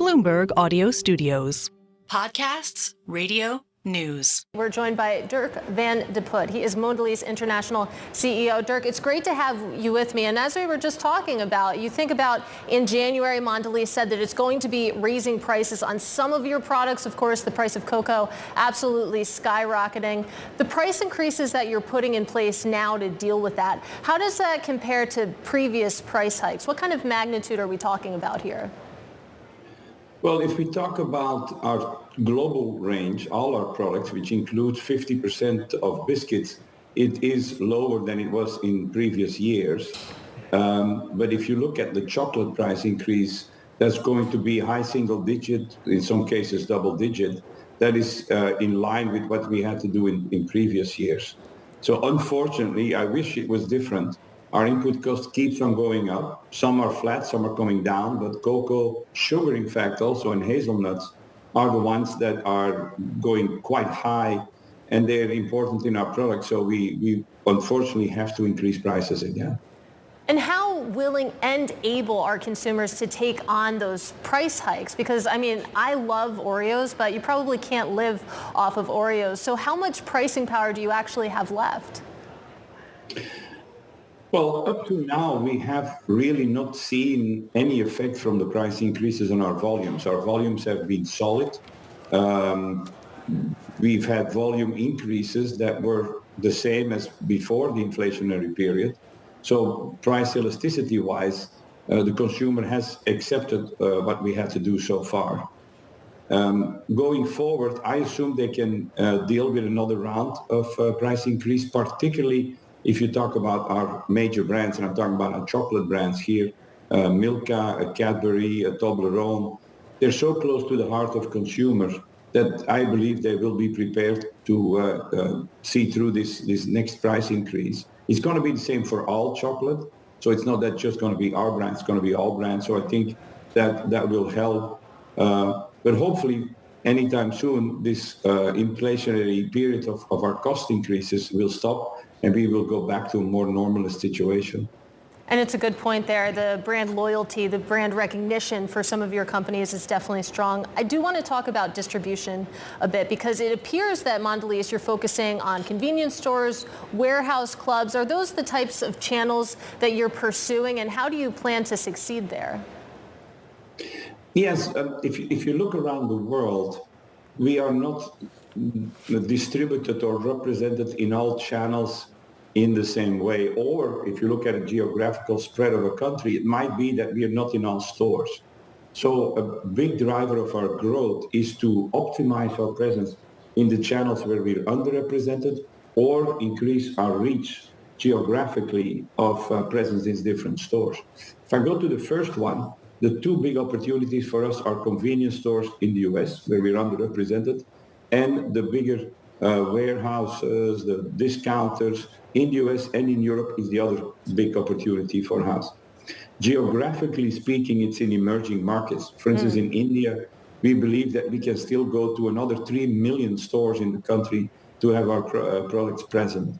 Bloomberg Audio Studios. Podcasts, radio, news. We're joined by Dirk van de Put. He is Mondelez International CEO. Dirk, it's great to have you with me. And as we were just talking about, you think about in January, Mondelez said that it's going to be raising prices on some of your products. Of course, the price of cocoa absolutely skyrocketing. The price increases that you're putting in place now to deal with that, how does that compare to previous price hikes? What kind of magnitude are we talking about here? Well, if we talk about our global range, all our products, which includes 50% of biscuits, it is lower than it was in previous years. But if you look at the chocolate price increase, that's going to be high single digit, in some cases double digit. That is in line with what we had to do in previous years. So unfortunately, I wish it was different. Our input cost keeps on going up. Some are flat, some are coming down, but cocoa, sugar, in fact, also, and hazelnuts are the ones that are going quite high, and they're important in our product. So we unfortunately have to increase prices again. And how willing and able are consumers to take on those price hikes? Because, I mean, I love Oreos, but you probably can't live off of Oreos. So how much pricing power do you actually have left? Well, up to now, we have really not seen any effect from the price increases on our volumes. Our volumes have been solid. We've had volume increases that were the same as before the inflationary period. So price elasticity-wise, the consumer has accepted what we had to do so far. Going forward, I assume they can deal with another round of price increase, particularly if you talk about our major brands, and I'm talking about our chocolate brands here, Milka, Cadbury, Toblerone. They're so close to the heart of consumers that I believe they will be prepared to see through this next price increase. It's going to be the same for all chocolate. So it's not that just going to be our brand, it's going to be all brands. So I think that will help. But hopefully, anytime soon, this inflationary period of our cost increases will stop, and we will go back to a more normalist situation. And it's a good point there. The brand loyalty, the brand recognition for some of your companies is definitely strong. I do want to talk about distribution a bit, because it appears that Mondelez, you're focusing on convenience stores, warehouse clubs. Are those the types of channels that you're pursuing, and how do you plan to succeed there? Yes, if you look around the world, we are not distributed or represented in all channels in the same way. Or if you look at a geographical spread of a country, it might be that we are not in all stores. So a big driver of our growth is to optimize our presence in the channels where we're underrepresented, or increase our reach geographically of presence in different stores. If I go to the first one, the two big opportunities for us are convenience stores in the US, where we're underrepresented, and the bigger warehouses, the discounters in the US and in Europe is the other big opportunity for us. Geographically speaking, it's in emerging markets. For instance, in India, we believe that we can still go to another 3 million stores in the country to have our products present.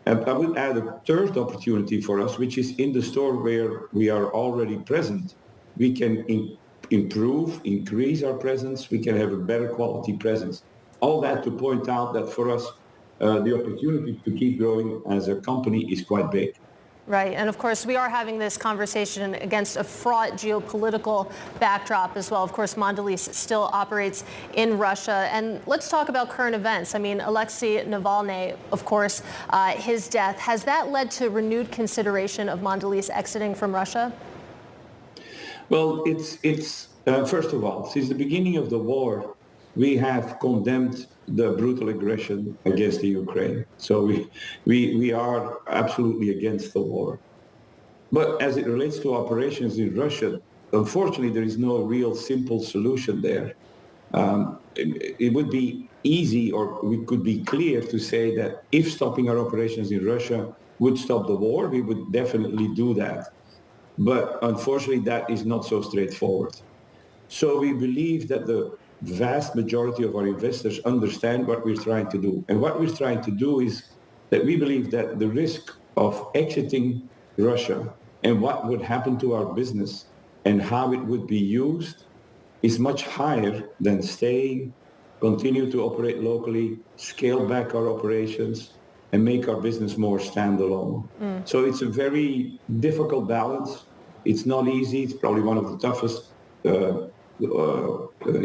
And I would add a third opportunity for us, which is in the store where we are already present. We can improve, increase our presence. We can have a better quality presence. All that to point out that for us, the opportunity to keep growing as a company is quite big. Right. And of course, we are having this conversation against a fraught geopolitical backdrop as well. Of course, Mondelez still operates in Russia. And let's talk about current events. I mean, Alexei Navalny, of course, his death. Has that led to renewed consideration of Mondelez exiting from Russia? Well, it's first of all, since the beginning of the war, we have condemned the brutal aggression against the Ukraine. So we are absolutely against the war. But as it relates to operations in Russia, unfortunately, there is no real simple solution there. It would be easy, or we could be clear to say that if stopping our operations in Russia would stop the war, we would definitely do that. But unfortunately, that is not so straightforward. So we believe that the vast majority of our investors understand what we're trying to do. And what we're trying to do is that we believe that the risk of exiting Russia and what would happen to our business and how it would be used is much higher than staying, continue to operate locally, scale back our operations, and make our business more standalone. So it's a very difficult balance. It's not easy. It's probably one of the toughest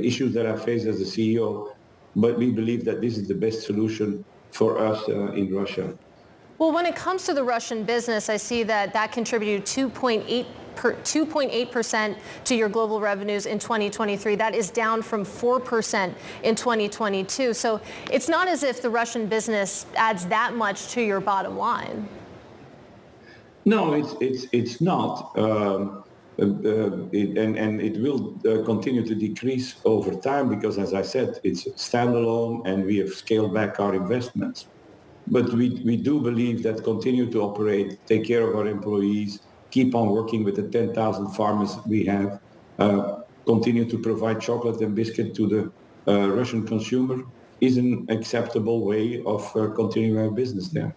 issues that I face as a CEO, but we believe that this is the best solution for us in Russia. Well, when it comes to the Russian business, I see that contributed 2.8% to your global revenues in 2023. That is down from 4% in 2022. So it's not as if the Russian business adds that much to your bottom line. No, it's not. And it will continue to decrease over time because, as I said, it's standalone and we have scaled back our investments. But we do believe that continue to operate, take care of our employees, keep on working with the 10,000 farmers we have, continue to provide chocolate and biscuit to the Russian consumer is an acceptable way of continuing our business there.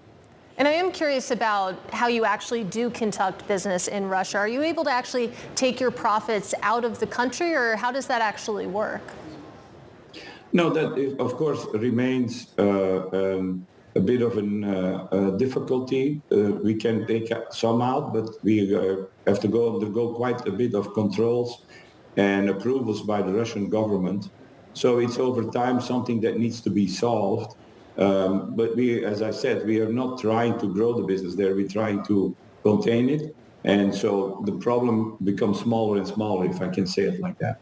And I am curious about how you actually do conduct business in Russia. Are you able to actually take your profits out of the country, or how does that actually work? No, that is, of course remains a bit of a difficulty. We can take some out, but we have to undergo quite a bit of controls and approvals by the Russian government. So it's over time something that needs to be solved. But we, as I said, we are not trying to grow the business there. We're trying to contain it. And so the problem becomes smaller and smaller, if I can say it like that.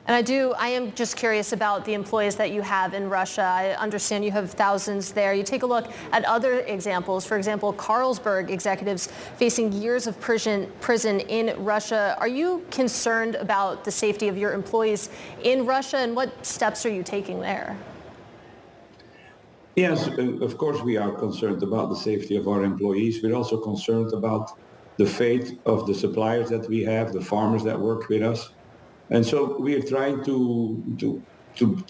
And I am just curious about the employees that you have in Russia. I understand you have thousands there. You take a look at other examples. For example, Carlsberg executives facing years of prison in Russia. Are you concerned about the safety of your employees in Russia, and what steps are you taking there? Yes, of course we are concerned about the safety of our employees. We're also concerned about the fate of the suppliers that we have, the farmers that work with us. And so we are trying to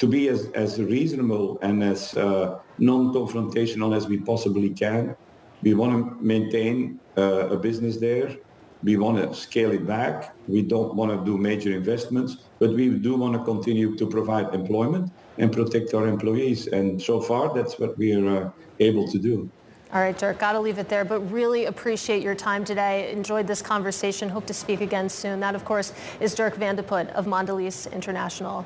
be as reasonable and as non-confrontational as we possibly can. We want to maintain a business there. We want to scale it back. We don't want to do major investments, but we do want to continue to provide employment and protect our employees. And so far, that's what we are able to do. All right, Dirk, got to leave it there, but really appreciate your time today. Enjoyed this conversation. Hope to speak again soon. That, of course, is Dirk van de Put of Mondelez International.